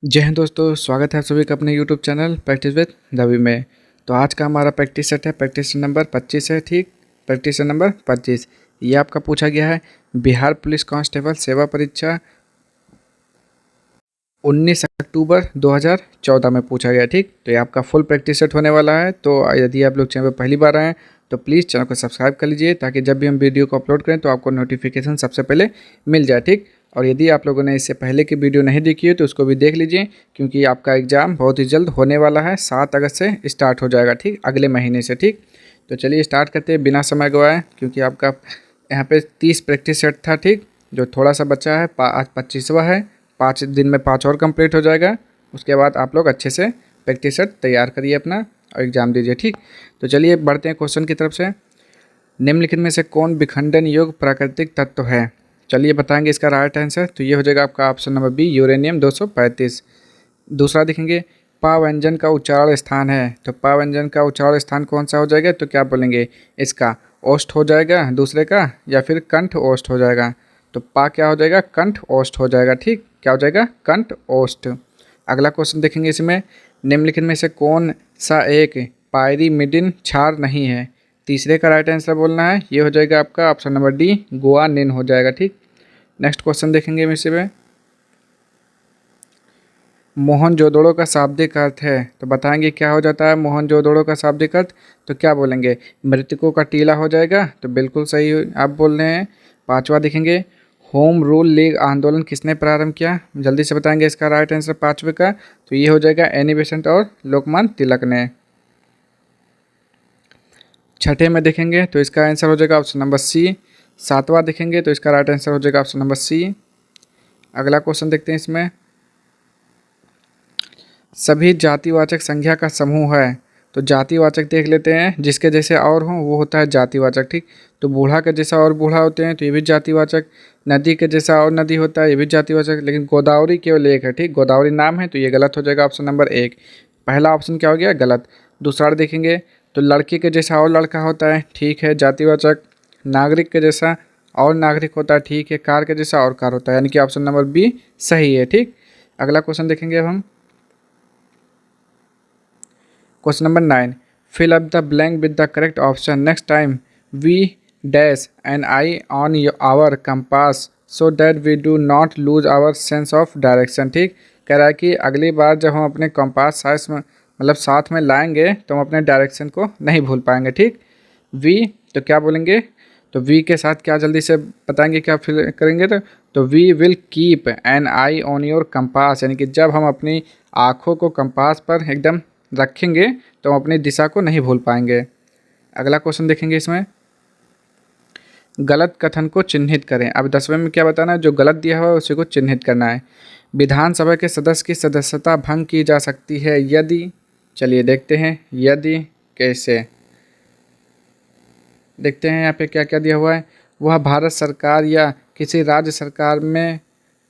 जय हिंद दोस्तों, स्वागत है आप सभी का अपने YouTube channel practice with Ravi में। तो आज का हमारा प्रैक्टिस सेट है, प्रैक्टिस नंबर 25 है। ठीक, प्रैक्टिस नंबर 25 ये आपका पूछा गया है बिहार पुलिस कांस्टेबल सेवा परीक्षा 19 अक्टूबर 2014 में पूछा गया। ठीक, तो ये आपका फुल प्रैक्टिस सेट होने वाला है। तो यदि आप लोग चैनल पर पहली बार आए तो प्लीज़ चैनल को सब्सक्राइब कर लीजिए ताकि जब भी हम वीडियो को अपलोड करें तो आपको नोटिफिकेशन सबसे पहले मिल जाए। ठीक, और यदि आप लोगों ने इससे पहले की वीडियो नहीं देखी है तो उसको भी देख लीजिए, क्योंकि आपका एग्ज़ाम बहुत ही जल्द होने वाला है। 7 अगस्त से स्टार्ट हो जाएगा, ठीक, अगले महीने से। ठीक, तो चलिए स्टार्ट करते हैं बिना समय गवाए, क्योंकि आपका यहाँ पे 30 प्रैक्टिस सेट था। ठीक, जो थोड़ा सा बचा है, आज 25वां है। 5 दिन में 5 और कंप्लीट हो जाएगा। उसके बाद आप लोग अच्छे से प्रैक्टिस सेट तैयार करिए अपना और एग्ज़ाम दीजिए। ठीक, तो चलिए बढ़ते हैं क्वेश्चन की तरफ से। निम्नलिखित में से कौन विखंडन योग्य प्राकृतिक तत्व है? चलिए बताएंगे इसका राइट आंसर। तो ये हो जाएगा आपका ऑप्शन नंबर बी, यूरेनियम 235। दूसरा देखेंगे, पा व्यंजन का उच्चारण स्थान है। तो पा व्यंजन का उच्चारण स्थान कौन सा हो जाएगा? तो क्या बोलेंगे, इसका ओष्ठ हो जाएगा दूसरे का, या फिर कंठ ओष्ठ हो जाएगा? तो पा क्या हो जाएगा? कंठ ओष्ठ हो जाएगा। ठीक, क्या हो जाएगा? कंठ ओष्ठ। अगला क्वेश्चन देखेंगे इसमें, निम्नलिखित में से कौन सा एक पायरीमिडिन क्षार नहीं है? तीसरे का राइट आंसर बोलना है। ये हो जाएगा आपका ऑप्शन नंबर डी, गुआनिन हो जाएगा। ठीक, नेक्स्ट क्वेश्चन देखेंगे हम इसमें, मोहनजोदड़ो का शाब्दिक अर्थ है। तो बताएंगे क्या हो जाता है मोहनजोदड़ो का शाब्दिक अर्थ? तो क्या बोलेंगे, मृतकों का टीला हो जाएगा। तो बिल्कुल सही आप बोल रहे हैं। पांचवा देखेंगे, होम रूल लीग आंदोलन किसने प्रारंभ किया? जल्दी से बताएंगे इसका राइट आंसर पाँचवे का। तो ये हो जाएगा एनी बेसेंट और लोकमान्य तिलक ने। छठे में देखेंगे तो इसका आंसर हो जाएगा ऑप्शन नंबर सी। सातवां देखेंगे तो इसका राइट आंसर हो जाएगा ऑप्शन नंबर सी। अगला क्वेश्चन देखते हैं इसमें, सभी जातिवाचक संज्ञा का समूह है। तो जातिवाचक देख लेते हैं, जिसके जैसे और हों वो होता है जातिवाचक। ठीक, तो बूढ़ा के जैसा और बूढ़ा होते हैं तो ये भी जातिवाचक। नदी के जैसा और नदी होता है, ये भी जातिवाचक। लेकिन गोदावरी केवल एक है। ठीक, गोदावरी नाम है, तो ये गलत हो जाएगा ऑप्शन नंबर एक। पहला ऑप्शन क्या हो गया? गलत। दूसरा देखेंगे तो लड़की के जैसा और लड़का होता है, ठीक है, जातिवाचक। नागरिक के जैसा और नागरिक होता है, ठीक है। कार के जैसा और कार होता है, यानी कि ऑप्शन नंबर बी सही है। ठीक, अगला क्वेश्चन देखेंगे अब हम, question number 9, fill up the blank with the correct option next time we dash an eye on our compass so that we do not lose our sense of direction. ठीक, कह रहा है कि अगली बार जब हम अपने कंपास साइज में मतलब साथ में लाएंगे तो हम अपने डायरेक्शन को नहीं भूल पाएंगे। ठीक, वी तो क्या बोलेंगे, तो वी के साथ क्या जल्दी से बताएंगे क्या फिल करेंगे? तो we will keep an eye on your compass, यानी कि जब हम अपनी आँखों को कंपास पर एकदम रखेंगे तो हम अपनी दिशा को नहीं भूल पाएंगे। अगला क्वेश्चन देखेंगे इसमें, गलत कथन को चिन्हित करें। अब 10वें में क्या बताना है? जो गलत दिया हुआ है उसी को चिन्हित करना है। विधानसभा के सदस्य की सदस्यता भंग की जा सकती है यदि, चलिए देखते हैं यदि कैसे। देखते हैं यहाँ पे क्या क्या दिया हुआ है। वह भारत सरकार या किसी राज्य सरकार में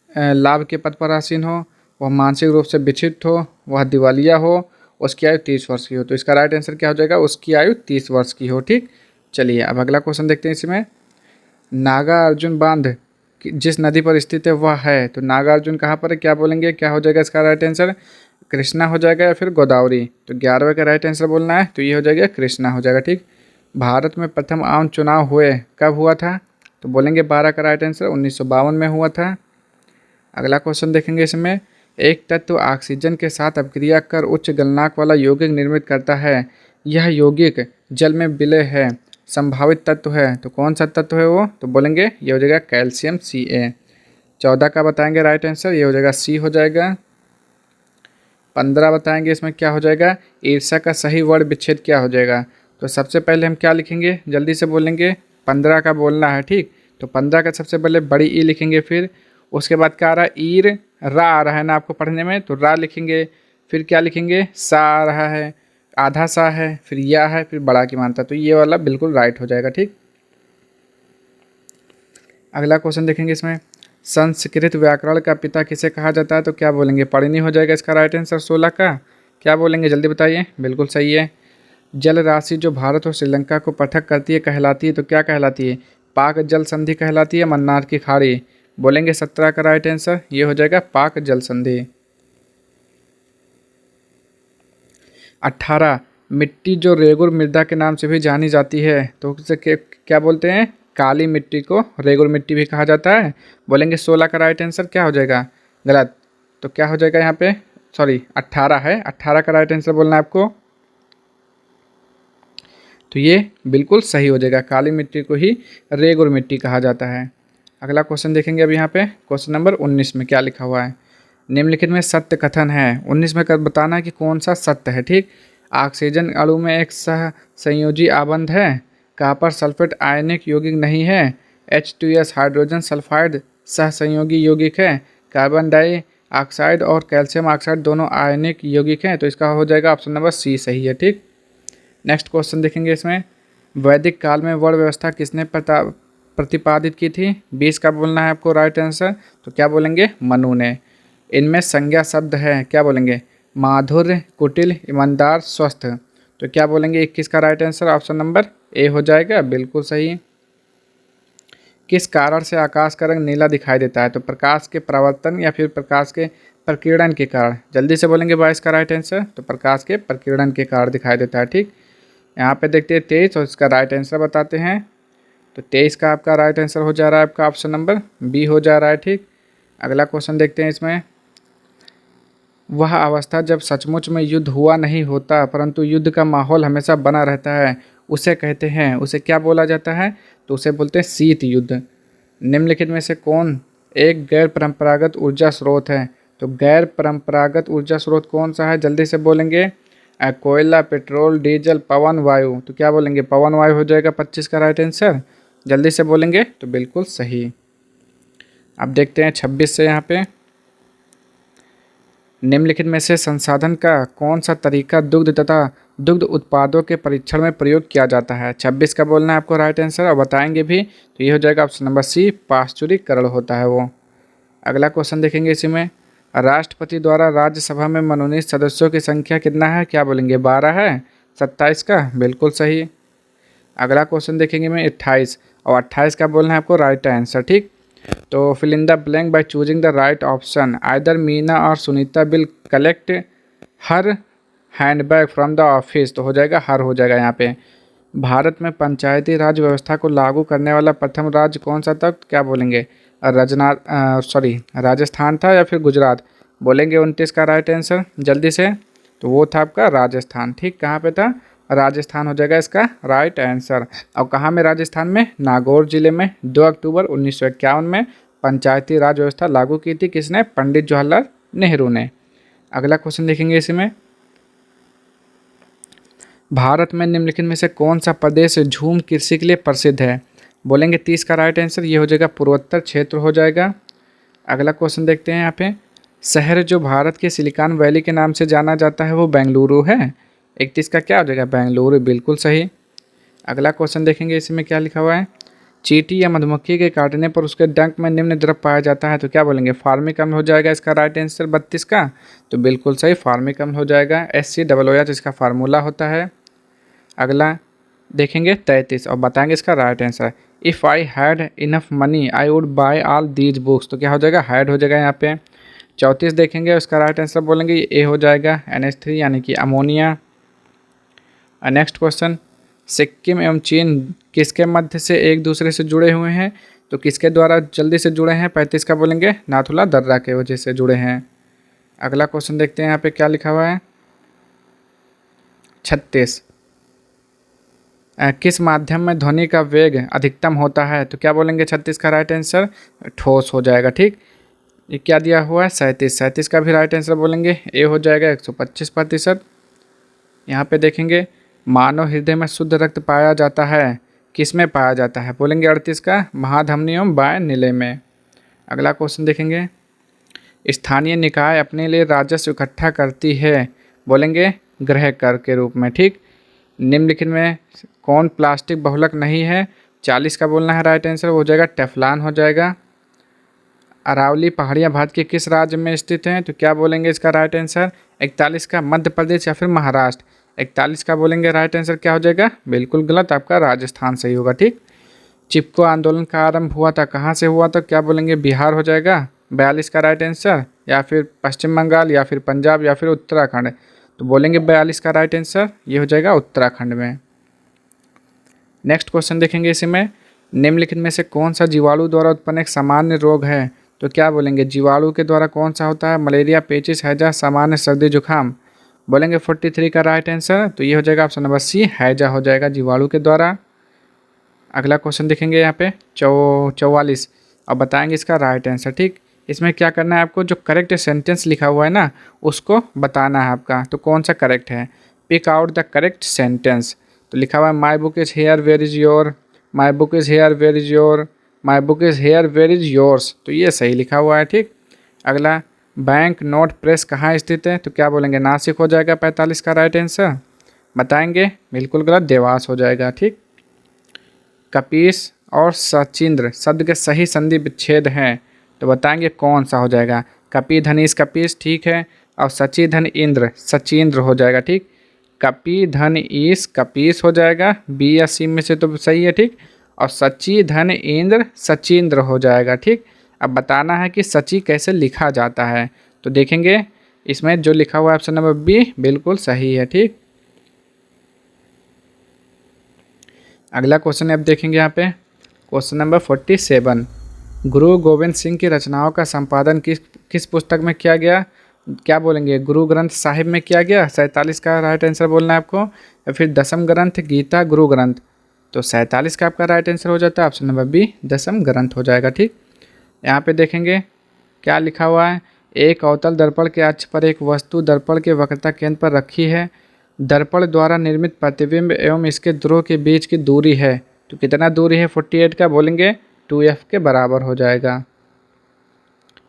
लाभ के पद पर आसीन हो, वह मानसिक रूप से विक्षिप्त हो, वह दिवालिया हो, उसकी आयु 30 वर्ष की हो। तो इसका राइट आंसर क्या हो जाएगा? उसकी आयु 30 वर्ष की हो। ठीक, चलिए अब अगला क्वेश्चन देखते हैं इसमें, नागार्जुन बांध जिस नदी पर स्थित है वह है। तो नागार्जुन कहाँ पर है? क्या बोलेंगे, क्या हो जाएगा इसका राइट आंसर? कृष्णा हो जाएगा या फिर गोदावरी? तो 11वें का राइट आंसर बोलना है, तो ये हो जाएगा कृष्णा हो जाएगा। ठीक, भारत में प्रथम आम चुनाव हुए कब हुआ था? तो बोलेंगे 12 का राइट आंसर 1952 में हुआ था। अगला क्वेश्चन देखेंगे इसमें, एक तत्व ऑक्सीजन के साथ अपक्रिया कर उच्च गलनांक वाला यौगिक निर्मित करता है, यह यौगिक जल में विलय है, संभावित तत्व है। तो कौन सा तत्व है वो? तो बोलेंगे ये हो जाएगा कैल्शियम Ca। 14 का बताएंगे राइट आंसर, ये हो जाएगा सी हो जाएगा। 15 बताएंगे इसमें क्या हो जाएगा, ईर्ष्या का सही वर्ण विच्छेद क्या हो जाएगा? तो सबसे पहले हम क्या लिखेंगे, जल्दी से बोलेंगे, 15 का बोलना है। ठीक, तो 15 का सबसे पहले बड़ी ई लिखेंगे, फिर उसके बाद क्या आ रहा है, ईर रा आ रहा है ना आपको पढ़ने में, तो रा लिखेंगे। फिर क्या लिखेंगे, सा आ रहा है, आधा सा है, फिर या है, फिर बड़ा की मानता। तो ये वाला बिल्कुल राइट हो जाएगा। ठीक, अगला क्वेश्चन देखेंगे इसमें, संस्कृत व्याकरण का पिता किसे कहा जाता है? तो क्या बोलेंगे, पाणिनि हो जाएगा इसका राइट आंसर 16 का। क्या बोलेंगे जल्दी बताइए? बिल्कुल सही है। जल राशि जो भारत और श्रीलंका को पृथक करती है कहलाती है, तो क्या कहलाती है? पाक जल संधि कहलाती है, मन्नार की खाड़ी? बोलेंगे 17 का राइट आंसर, ये हो जाएगा पाक जल संधि। 18 मिट्टी जो रेगुर मृदा के नाम से भी जानी जाती है, तो उसे क्या बोलते हैं? काली मिट्टी को रेगुर मिट्टी भी कहा जाता है। बोलेंगे 16 का राइट आंसर क्या हो जाएगा? गलत। तो क्या हो जाएगा यहाँ पे? सॉरी 18 है, 18 का राइट आंसर बोलना है आपको। तो ये बिल्कुल सही हो जाएगा, काली मिट्टी को ही रेगुर मिट्टी कहा जाता है। अगला क्वेश्चन देखेंगे अब यहाँ पे क्वेश्चन नंबर 19 में क्या लिखा हुआ है। निम्नलिखित में सत्य कथन है। 19 में बताना है कि कौन सा सत्य है। ठीक, ऑक्सीजन अणु में एक सह संयोजी आबंध है। कॉपर सल्फेट आयनिक यौगिक नहीं है। H2S हाइड्रोजन सल्फाइड सह संयोगी यौगिक है। कार्बन डाइऑक्साइड और कैल्शियम ऑक्साइड दोनों आयनिक यौगिक हैं। तो इसका हो जाएगा ऑप्शन नंबर सी सही है। ठीक, नेक्स्ट क्वेश्चन देखेंगे इसमें। वैदिक काल में वर्ण व्यवस्था किसने प्रतिपादित की थी? 20 का बोलना है आपको राइट आंसर। तो क्या बोलेंगे? मनु ने। इनमें संज्ञा शब्द है, क्या बोलेंगे? माधुर्य, कुटिल, ईमानदार, स्वस्थ। तो क्या बोलेंगे? 21 का right answer option number A हो जाएगा, बिल्कुल सही। किस कारण से आकाश का रंग नीला दिखाई देता है? तो प्रकाश के परावर्तन या फिर प्रकाश के प्रकीर्णन के कारण। जल्दी से बोलेंगे 22 का राइट आंसर। तो प्रकाश के प्रकीर्णन के कारण दिखाई देता है। ठीक, यहाँ पे देखते हैं 23 और इसका राइट आंसर बताते हैं। तो 23 का आपका राइट आंसर हो जा रहा है आपका ऑप्शन नंबर बी हो जा रहा है। ठीक, अगला क्वेश्चन देखते हैं इसमें। वह अवस्था जब सचमुच में युद्ध हुआ नहीं होता परंतु युद्ध का माहौल हमेशा बना रहता है, उसे कहते हैं, उसे क्या बोला जाता है? तो उसे बोलते हैं शीत युद्ध। निम्नलिखित में से कौन एक गैर परंपरागत ऊर्जा स्रोत है? तो गैर परंपरागत ऊर्जा स्रोत कौन सा है? जल्दी से बोलेंगे। कोयला, पेट्रोल, डीजल, पवन, वायु। तो क्या बोलेंगे? पवन वायु हो जाएगा 25 का राइट आंसर। जल्दी से बोलेंगे तो बिल्कुल सही। अब देखते हैं 26 से यहाँ पे। निम्नलिखित में से संसाधन का कौन सा तरीका दुग्ध तथा दुग्ध उत्पादों के परीक्षण में प्रयोग किया जाता है? 26 का बोलना है आपको राइट आंसर और बताएंगे भी। तो ये हो जाएगा ऑप्शन नंबर सी, पाश्चुरीकरण होता है वो। अगला क्वेश्चन देखेंगे इसी में। राष्ट्रपति द्वारा राज्यसभा में मनोनीत सदस्यों की संख्या कितना है? क्या बोलेंगे? 12 है। 27 का बिल्कुल सही। अगला क्वेश्चन देखेंगे मैं 28 और 28 का बोलना है आपको राइट आंसर। ठीक, तो fill in the blank by choosing the right option. Either Meena or Sunita will collect her handbag from the office. तो हो जाएगा हर हो जाएगा यहाँ पे। भारत में पंचायती राज व्यवस्था को लागू करने वाला प्रथम राज्य कौन सा था? क्या बोलेंगे? राजस्थान था या फिर गुजरात? बोलेंगे 29 का राइट आंसर जल्दी से। तो वो था आपका राजस्थान। ठीक, कहाँ पे था? राजस्थान हो जाएगा इसका राइट आंसर। और कहाँ में? राजस्थान में नागौर जिले में 2 अक्टूबर 1951 में पंचायती राज व्यवस्था लागू की थी। किसने? पंडित जवाहरलाल नेहरू ने। अगला क्वेश्चन देखेंगे इसी में। भारत में निम्नलिखित में से कौन सा प्रदेश झूम कृषि के लिए प्रसिद्ध है? बोलेंगे 30 का राइट आंसर। ये हो जाएगा पूर्वोत्तर क्षेत्र हो जाएगा। अगला क्वेश्चन देखते हैं यहाँ पे। शहर जो भारत के सिलिकॉन वैली के नाम से जाना जाता है वो बेंगलुरु है। 31 का क्या हो जाएगा? बेंगलुरु, बिल्कुल सही। अगला क्वेश्चन देखेंगे इसमें क्या लिखा हुआ है। चींटी या मधुमक्खी के काटने पर उसके डंक में निम्न द्रव पाया जाता है। तो क्या बोलेंगे? फार्मिक अम्ल हो जाएगा इसका राइट आंसर 32 का। तो बिल्कुल सही, फार्मिक अम्ल हो जाएगा। HCOOH इसका फार्मूला होता है। अगला देखेंगे 33 और बताएंगे इसका right answer. If I had enough money I would buy all these books. तो क्या हो जाएगा? हैड हो जाएगा यहाँ पे। 34 देखेंगे उसका राइट आंसर बोलेंगे ए हो जाएगा NH3 यानी कि अमोनिया। Next question. सिक्किम एवं चीन किसके मध्य से एक दूसरे से जुड़े हुए हैं? तो किसके द्वारा जल्दी से जुड़े हैं? 35 का बोलेंगे नाथुला दर्रा के वजह से जुड़े हैं। अगला क्वेश्चन देखते हैं यहाँ पे क्या लिखा हुआ है। 36 किस माध्यम में ध्वनि का वेग अधिकतम होता है? तो क्या बोलेंगे? 36 का राइट आंसर ठोस हो जाएगा। ठीक, ये क्या दिया हुआ है? 37 का भी राइट आंसर बोलेंगे ए हो जाएगा 125%। यहाँ पे देखेंगे मानव हृदय में शुद्ध रक्त पाया जाता है, किस में पाया जाता है? बोलेंगे 38 का महाधमनी एवं बाह्य निलय में। अगला क्वेश्चन देखेंगे। स्थानीय निकाय अपने लिए राजस्व इकट्ठा करती है, बोलेंगे गृह कर के रूप में। ठीक, निम्नलिखित में कौन प्लास्टिक बहुलक नहीं है? 40 का बोलना है राइट आंसर, वो हो जाएगा टेफ्लॉन हो जाएगा। अरावली पहाड़ियाँ भारत के किस राज्य में स्थित हैं? तो क्या बोलेंगे इसका राइट आंसर? 41 का मध्य प्रदेश या फिर महाराष्ट्र। 41 का बोलेंगे राइट आंसर क्या हो जाएगा? बिल्कुल गलत, आपका राजस्थान सही होगा। ठीक, चिपको आंदोलन का आरंभ हुआ था, कहाँ से हुआ था? क्या बोलेंगे? बिहार हो जाएगा 42 का राइट आंसर, या फिर पश्चिम बंगाल या फिर पंजाब या फिर उत्तराखंड। तो बोलेंगे 42 का राइट आंसर ये हो जाएगा उत्तराखंड में। नेक्स्ट क्वेश्चन देखेंगे इसी में, निम्नलिखित में से कौन सा जीवाणु द्वारा उत्पन्न एक सामान्य रोग है? तो क्या बोलेंगे जीवाणु के द्वारा कौन सा होता है? मलेरिया, पेचिस, हैजा, सामान्य सर्दी जुकाम। बोलेंगे 43 का राइट आंसर तो ये हो जाएगा ऑप्शन नंबर सी, हैजा हो जाएगा जीवाणु के द्वारा। अगला क्वेश्चन देखेंगे यहाँ पे 44 और बताएंगे इसका राइट आंसर। ठीक, इसमें क्या करना है आपको, जो करेक्ट सेंटेंस लिखा हुआ है ना उसको बताना है आपका, तो कौन सा करेक्ट है। Pick out the correct sentence. तो लिखा हुआ है my book is here where is your, my book is here where is your, my book is here where is yours, तो ये सही लिखा हुआ है। ठीक, अगला बैंक नोट प्रेस कहाँ स्थित है? तो क्या बोलेंगे नासिक हो जाएगा 45 का राइट आंसर। बताएंगे बिल्कुल गलत, देवास हो जाएगा। ठीक, कपीस और सचिंद्र शब्द के सही संधि विच्छेद हैं, तो बताएंगे कौन सा हो जाएगा। कपी धनीश कपीस ठीक है, और सची धन इंद्र सचिंद्र हो जाएगा। ठीक, कपी धन ईश कपीस हो जाएगा, बी या सी में से तो सही है। ठीक, और सची धन इंद्र सचिंद्र हो जाएगा। ठीक, अब बताना है कि सची कैसे लिखा जाता है, तो देखेंगे इसमें जो लिखा हुआ है ऑप्शन नंबर बी बिल्कुल सही है। ठीक, अगला क्वेश्चन अब देखेंगे यहाँ पे क्वेश्चन नंबर 47, गुरु गोविंद सिंह की रचनाओं का संपादन किस पुस्तक में किया गया? क्या बोलेंगे गुरु ग्रंथ साहिब में किया गया, 47 का राइट आंसर बोलना है आपको, या फिर दसम ग्रंथ गीता गुरु ग्रंथ। तो 47 का आपका राइट आंसर हो जाता है ऑप्शन नंबर बी, दसम ग्रंथ हो जाएगा। ठीक, यहाँ पे देखेंगे क्या लिखा हुआ है, एक अवतल दर्पण के अक्ष पर एक वस्तु दर्पण के वक्रता केंद्र पर रखी है, दर्पण द्वारा निर्मित प्रतिबिंब एवं इसके ध्रुव के बीच की दूरी है, तो कितना दूरी है 48 का, बोलेंगे 2f के बराबर हो जाएगा।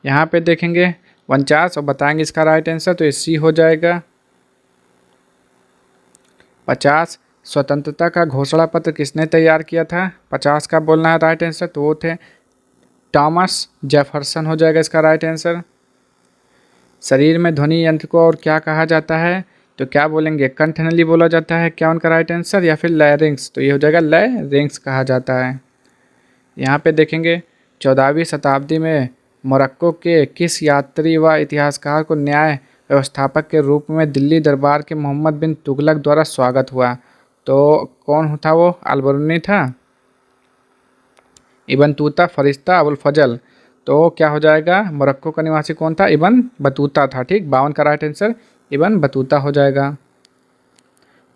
यहाँ पे देखेंगे 49 और बताएंगे इसका राइट आंसर, तो ये सी हो जाएगा। 50 स्वतंत्रता का घोषणा पत्र किसने तैयार किया था? 50 का बोलना है राइट आंसर, तो वो थे थॉमस जेफरसन हो जाएगा इसका राइट आंसर। शरीर में ध्वनि यंत्र को और क्या कहा जाता है? तो क्या बोलेंगे कंठनली बोला जाता है, क्या उनका राइट आंसर, या फिर लैरिंग्स, तो ये हो जाएगा लैरिंग्स कहा जाता है। यहाँ पे देखेंगे 14वीं शताब्दी में मोरक्को के किस यात्री व इतिहासकार को न्याय व्यवस्थापक के रूप में दिल्ली दरबार के मोहम्मद बिन तुगलक द्वारा स्वागत हुआ? तो कौन था वो? अलबरूनी था, इबन तूता, फरिश्ता, अबुल फजल। तो क्या हो जाएगा, मोरक्को का निवासी कौन था? इबन बतूता था। ठीक, 52 का राइट आंसर इबन बतूता हो जाएगा।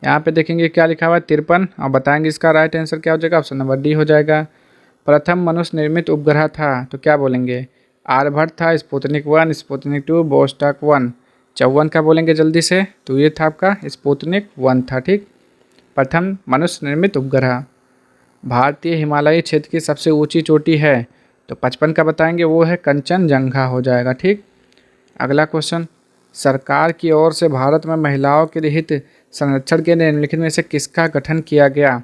यहाँ पे देखेंगे क्या लिखा हुआ है 53 और बताएंगे इसका राइट आंसर क्या हो जाएगा, ऑप्शन नंबर डी हो जाएगा। प्रथम मनुष्य निर्मित उपग्रह था, तो क्या बोलेंगे आर्यभट्ट था, स्पुतनिक 1, स्पुतनिक 2, वोस्टॉक 1। 54 का बोलेंगे जल्दी से, तो ये था आपका स्पुतनिक 1 था। ठीक, प्रथम मनुष्य निर्मित उपग्रह। भारतीय हिमालयी क्षेत्र की सबसे ऊंची चोटी है, तो 55 का बताएंगे वो है कंचनजंगा हो जाएगा। ठीक, अगला क्वेश्चन, सरकार की ओर से भारत में महिलाओं के हित संरक्षण के निम्नलिखित में से किसका गठन किया गया?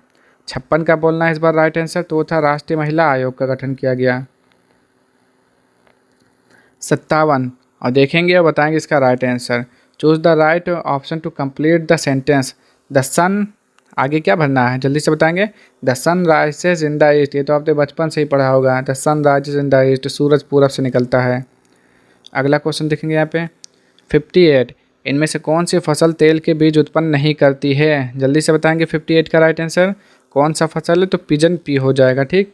56 का बोलना है इस बार राइट आंसर, तो वो था राष्ट्रीय महिला आयोग का गठन किया गया। 57 और देखेंगे और बताएंगे इसका right answer. Choose the right option to complete the sentence. The sun, आगे क्या भरना है जल्दी से बताएंगे। The sun rises in the east, ये तो आपने बचपन से ही पढ़ा होगा। The sun rises in the east, सूरज पूरब से निकलता है। अगला क्वेश्चन देखेंगे यहाँ पे 58, इनमें से कौन सी फसल तेल के बीज उत्पन्न नहीं करती है? जल्दी से बताएंगे 58 का राइट आंसर कौन सा फसल है, तो पिजन पी हो जाएगा। ठीक,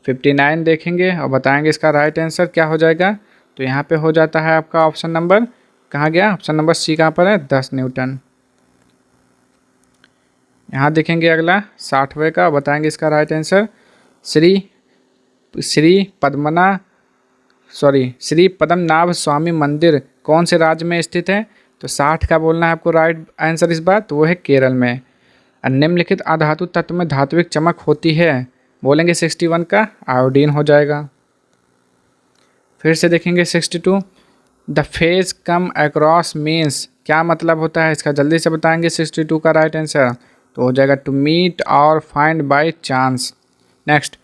59 देखेंगे और बताएंगे इसका राइट आंसर क्या हो जाएगा, तो यहाँ पे हो जाता है आपका ऑप्शन नंबर, कहाँ गया ऑप्शन नंबर सी, कहाँ पर है 10 न्यूटन। यहाँ देखेंगे अगला 60वें का, बताएंगे इसका राइट आंसर श्री पद्मनाभ स्वामी मंदिर कौन से राज्य में स्थित है? तो 60 का बोलना है आपको राइट आंसर इस बार, तो वो है केरल में। निम्नलिखित अधातु तत्व में धात्विक चमक होती है, बोलेंगे 61 का आयोडीन हो जाएगा। फिर से देखेंगे 62, the phase come across means, क्या मतलब होता है इसका, जल्दी से बताएंगे 62 का राइट आंसर, तो हो जाएगा टू मीट और find by chance. Next,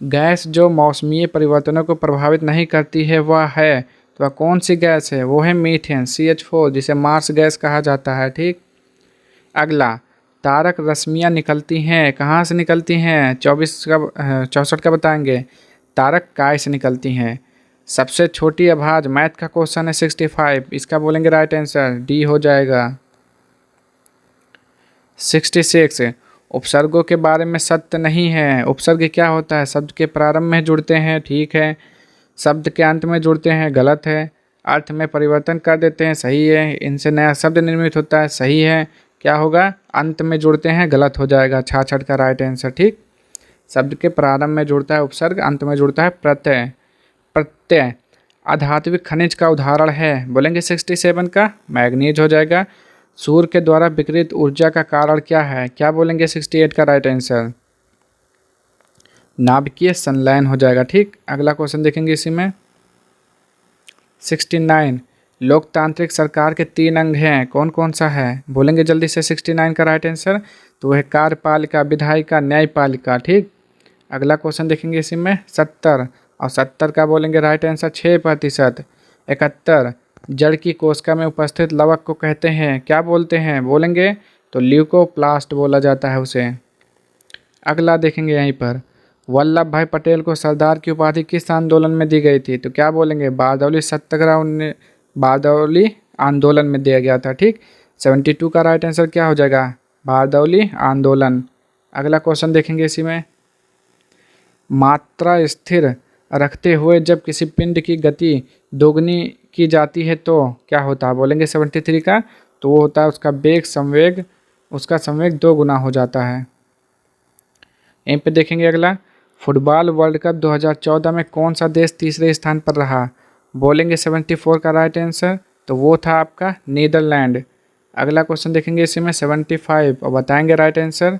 gas जो मौसमीय परिवर्तनों को प्रभावित नहीं करती है वह है, तो वह कौन सी गैस है? वो है मीथेन CH4, जिसे मार्स गैस कहा जाता है। ठीक, अगला तारक रश्मियाँ निकलती हैं, कहाँ से निकलती हैं? 64 का बताएंगे तारक काय से निकलती हैं। सबसे छोटी आभाज, मैथ का क्वेश्चन है 65, इसका बोलेंगे राइट आंसर डी हो जाएगा। 66 उपसर्गों के बारे में सत्य नहीं है। उपसर्ग क्या होता है? शब्द के प्रारंभ में जुड़ते हैं, ठीक है। शब्द के अंत में जुड़ते हैं, गलत है। अर्थ में परिवर्तन कर देते हैं, सही है। इनसे नया शब्द निर्मित होता है, सही है। क्या होगा? अंत में जुड़ते हैं, गलत हो जाएगा। 66 का राइट आंसर, ठीक। शब्द के प्रारंभ में जुड़ता है उपसर्ग, अंत में जुड़ता है प्रत्यय। प्रत्यय अधात्विक खनिज का उदाहरण है, बोलेंगे 67 का मैग्नीज हो जाएगा। सूर्य के द्वारा विकिरित ऊर्जा का कारण क्या है? क्या बोलेंगे 68 का राइट आंसर? नाभिकीय संलयन हो जाएगा, ठीक। अगला क्वेश्चन देखेंगे इसी में 69 लोकतांत्रिक सरकार के 3 अंग हैं, कौन कौन सा है? बोलेंगे जल्दी से 69 का राइट आंसर। तो वह कार्यपालिका, विधायिका, न्यायपालिका, ठीक। अगला क्वेश्चन देखेंगे इसी में 70 और 70 का बोलेंगे राइट आंसर 6%। 71 जड़ की कोशिका में उपस्थित लवक को कहते हैं, क्या बोलते हैं? बोलेंगे तो ल्यूकोप्लास्ट बोला जाता है उसे। अगला देखेंगे यहीं पर वल्लभ भाई पटेल को सरदार की उपाधि किस आंदोलन में दी गई थी? तो क्या बोलेंगे? बारदौली सत्याग्रह, बारदौली आंदोलन में दिया गया था, ठीक। 72 का राइट आंसर क्या हो जाएगा? बारदौली आंदोलन। अगला क्वेश्चन देखेंगे इसी में मात्रा स्थिर रखते हुए जब किसी पिंड की गति दोगुनी की जाती है तो क्या होता है? बोलेंगे 73 का। तो वो होता है उसका वेग संवेग, उसका संवेग 2 गुना हो जाता है। यहीं पे देखेंगे अगला फुटबॉल वर्ल्ड कप 2014 में कौन सा देश तीसरे स्थान पर रहा? बोलेंगे 74 का राइट आंसर। तो वो था आपका नीदरलैंड। अगला क्वेश्चन देखेंगे इसी में 75 और बताएंगे राइट आंसर।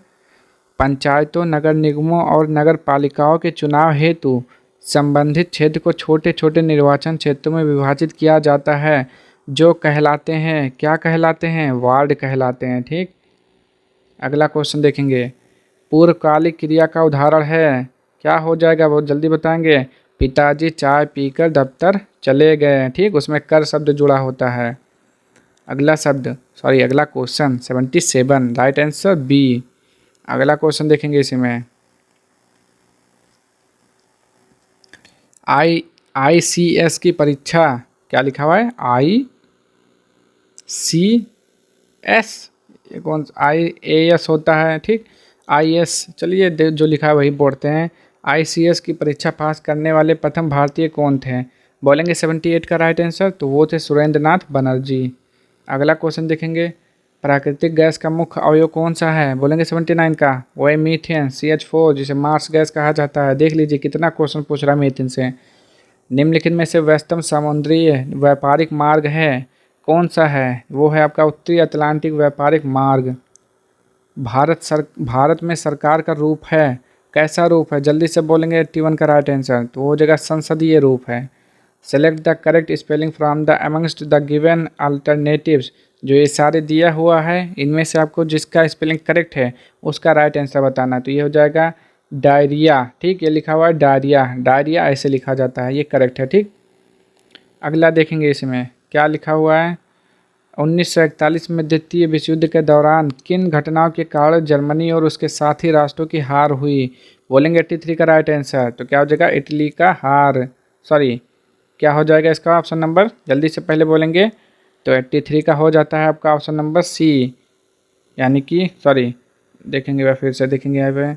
पंचायतों, नगर निगमों और नगर पालिकाओं के चुनाव हेतु संबंधित क्षेत्र को छोटे छोटे निर्वाचन क्षेत्रों में विभाजित किया जाता है, जो कहलाते हैं, क्या कहलाते हैं? वार्ड कहलाते हैं, ठीक। अगला क्वेश्चन देखेंगे पूर्वकालिक क्रिया का उदाहरण है, क्या हो जाएगा? बहुत जल्दी बताएंगे। पिताजी चाय पीकर दफ्तर चले गए, ठीक। उसमें कर शब्द जुड़ा होता है। अगला क्वेश्चन 77 राइट आंसर बी। अगला क्वेश्चन देखेंगे इसी में ICS की परीक्षा, क्या लिखा हुआ है? ICS, ये कौन IAS होता है, ठीक। IS, चलिए जो लिखा है वही पढ़ते हैं। ICS की परीक्षा पास करने वाले प्रथम भारतीय कौन थे? बोलेंगे 78 का राइट आंसर। तो वो थे सुरेंद्र नाथ बनर्जी। अगला क्वेश्चन देखेंगे प्राकृतिक गैस का मुख्य अवयव कौन सा है? बोलेंगे 79 का। वही मीथेन, CH4, जिसे मार्स गैस कहा जाता है। देख लीजिए कितना क्वेश्चन पूछ रहा है मीथेन से। निम्नलिखित में से व्यस्तम समुद्री व्यापारिक मार्ग है, कौन सा है? वो है आपका उत्तरी अटलांटिक व्यापारिक मार्ग। भारत में सरकार का रूप है, कैसा रूप है? जल्दी से बोलेंगे 81 का राइट आंसर। तो वो जगह संसदीय रूप है। Select the correct spelling from the amongst the given alternatives. जो ये सारे दिया हुआ है, इनमें से आपको जिसका स्पेलिंग करेक्ट है उसका राइट आंसर बताना। तो ये हो जाएगा डायरिया, ठीक। ये लिखा हुआ है डायरिया, डायरिया ऐसे लिखा जाता है, ये करेक्ट है, ठीक। अगला देखेंगे इसमें क्या लिखा हुआ है 1941 में द्वितीय विश्व युद्ध के दौरान किन घटनाओं के कारण जर्मनी और उसके साथी राष्ट्रों की हार हुई? बोलेंगे 83 का राइट आंसर। तो क्या हो जाएगा? इटली का हार, सॉरी क्या हो जाएगा इसका ऑप्शन नंबर? जल्दी से पहले बोलेंगे तो 83 का हो जाता है आपका ऑप्शन नंबर सी, यानी कि सॉरी देखेंगे वह फिर से देखेंगे यहाँ पे।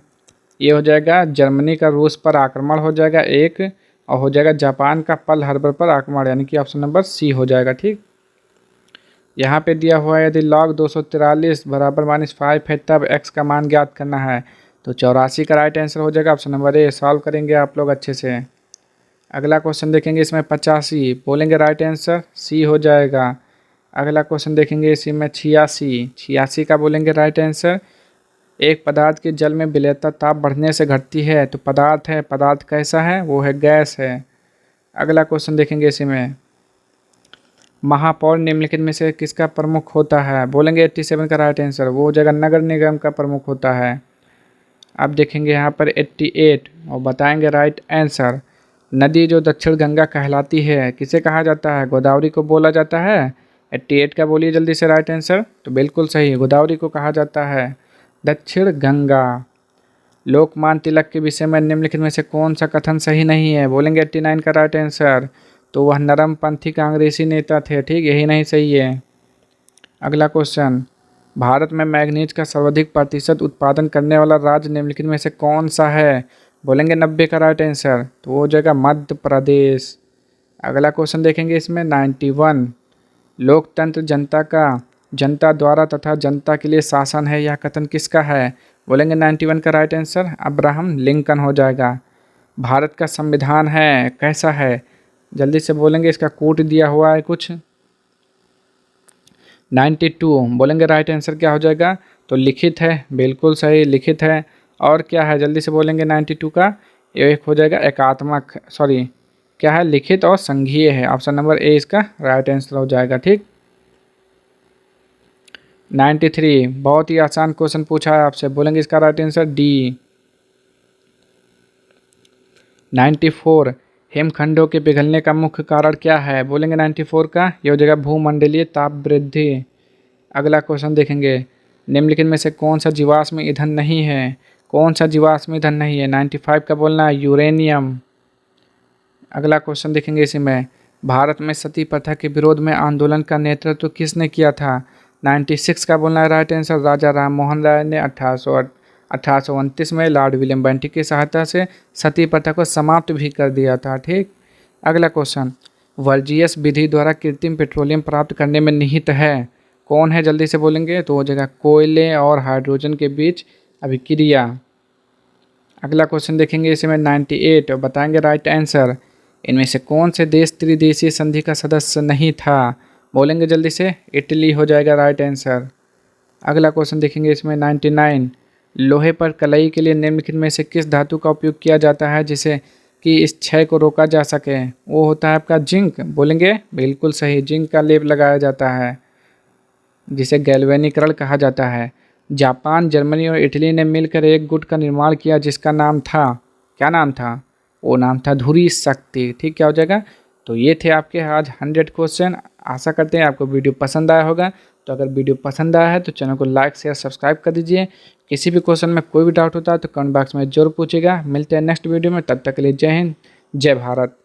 ये हो जाएगा जर्मनी का रूस पर आक्रमण हो जाएगा एक, और हो जाएगा जापान का पर्ल हार्बर पर आक्रमण, यानी कि ऑप्शन नंबर सी हो जाएगा, ठीक। यहाँ पे दिया हुआ है यदि log 243 बराबर -5 है तब x का मान ज्ञात करना है। तो 84 का राइट आंसर हो जाएगा ऑप्शन नंबर ए। सॉल्व करेंगे आप लोग अच्छे से। अगला क्वेश्चन देखेंगे इसमें 85, बोलेंगे राइट आंसर सी हो जाएगा। अगला क्वेश्चन देखेंगे इसी में 86 का बोलेंगे राइट आंसर। एक पदार्थ के जल में विलेयता ताप बढ़ने से घटती है, तो पदार्थ है, पदार्थ कैसा है? वो है गैस है। अगला क्वेश्चन देखेंगे इसी में महापौर निम्नलिखित में से किसका प्रमुख होता है? बोलेंगे 87 का राइट आंसर। वो हो जाएगा नगर निगम का प्रमुख होता है। अब देखेंगे यहाँ पर 88 और बताएंगे राइट आंसर। नदी जो दक्षिण गंगा कहलाती है किसे कहा जाता है? गोदावरी को बोला जाता है। 88 का बोलिए जल्दी से राइट आंसर। तो बिल्कुल सही, गोदावरी को कहा जाता है दक्षिण गंगा। लोकमान्य तिलक के विषय में निम्नलिखित में से कौन सा कथन सही नहीं है? बोलेंगे 89 का राइट आंसर। तो वह नरमपंथी कांग्रेसी नेता थे, ठीक, यही नहीं सही है। अगला क्वेश्चन भारत में मैग्नीज का सर्वाधिक प्रतिशत उत्पादन करने वाला राज्य निम्नलिखित में से कौन सा है? बोलेंगे 90 का राइट आंसर, तो वो हो जाएगा मध्य प्रदेश। अगला क्वेश्चन देखेंगे इसमें 91, लोकतंत्र जनता द्वारा तथा जनता के लिए शासन है, यह कथन किसका है? बोलेंगे 91 का राइट आंसर अब्राहम लिंकन हो जाएगा। भारत का संविधान है कैसा है? जल्दी से बोलेंगे, इसका कोट दिया हुआ है कुछ। 92 बोलेंगे राइट आंसर क्या हो जाएगा? तो लिखित है, बिल्कुल सही लिखित है। और क्या है जल्दी से बोलेंगे 92 का? ये एक हो जाएगा एकात्मक, सॉरी क्या है, लिखित और संघीय है। ऑप्शन नंबर ए इसका राइट आंसर हो जाएगा। ठीक। 93 बहुत ही आसान क्वेश्चन पूछा है आपसे, बोलेंगे इसका राइट आंसर डी। 94 हिमखंडों के पिघलने का मुख्य कारण क्या है? बोलेंगे 94 का ये हो जाएगा भूमंडलीय ताप वृद्धि। अगला क्वेश्चन देखेंगे, निम्नलिखित में से कौन सा जीवाश्म ईंधन नहीं है? कौन सा जीवाश्म ईंधन नहीं है? 95 का बोलना है यूरेनियम। अगला क्वेश्चन देखेंगे इसी में, भारत में सती प्रथा के विरोध में आंदोलन का नेतृत्व किसने किया था? 96 का बोलना है राइट आंसर राजा राम मोहन राय ने 1829 में लॉर्ड विलियम बेंटिक की सहायता से सती प्रथा को समाप्त भी कर दिया था। ठीक। अगला क्वेश्चन, वर्जियस विधि द्वारा कृत्रिम पेट्रोलियम प्राप्त करने में निहित है, कौन है? जल्दी से बोलेंगे तो हो जाएगा कोयले और हाइड्रोजन के बीच अभिक्रिया। अगला क्वेश्चन देखेंगे इसमें 98 और बताएंगे राइट आंसर, इनमें से कौन से देश त्रिदेशीय संधि का सदस्य नहीं था? बोलेंगे जल्दी से इटली हो जाएगा राइट आंसर। अगला क्वेश्चन देखेंगे इसमें 99, लोहे पर कलई के लिए निम्नलिखित में से किस धातु का उपयोग किया जाता है जिसे कि इस क्षय को रोका जा सके? वो होता है आपका जिंक। बोलेंगे बिल्कुल सही, जिंक का लेप लगाया जाता है जिसे गैल्वेनीकरण कहा जाता है। जापान, जर्मनी और इटली ने मिलकर एक गुट का निर्माण किया जिसका नाम था, क्या नाम था? वो नाम था धुरी शक्ति। ठीक, क्या हो जाएगा? तो ये थे आपके आज 100 क्वेश्चन। आशा करते हैं आपको वीडियो पसंद आया होगा। तो अगर वीडियो पसंद आया है तो चैनल को लाइक शेयर सब्सक्राइब कर दीजिए। किसी भी क्वेश्चन में कोई भी डाउट होता है तो कमेंट बॉक्स में जरूर पूछेगा। मिलते हैं नेक्स्ट वीडियो में, तब तक के लिए जय हिंद जय भारत।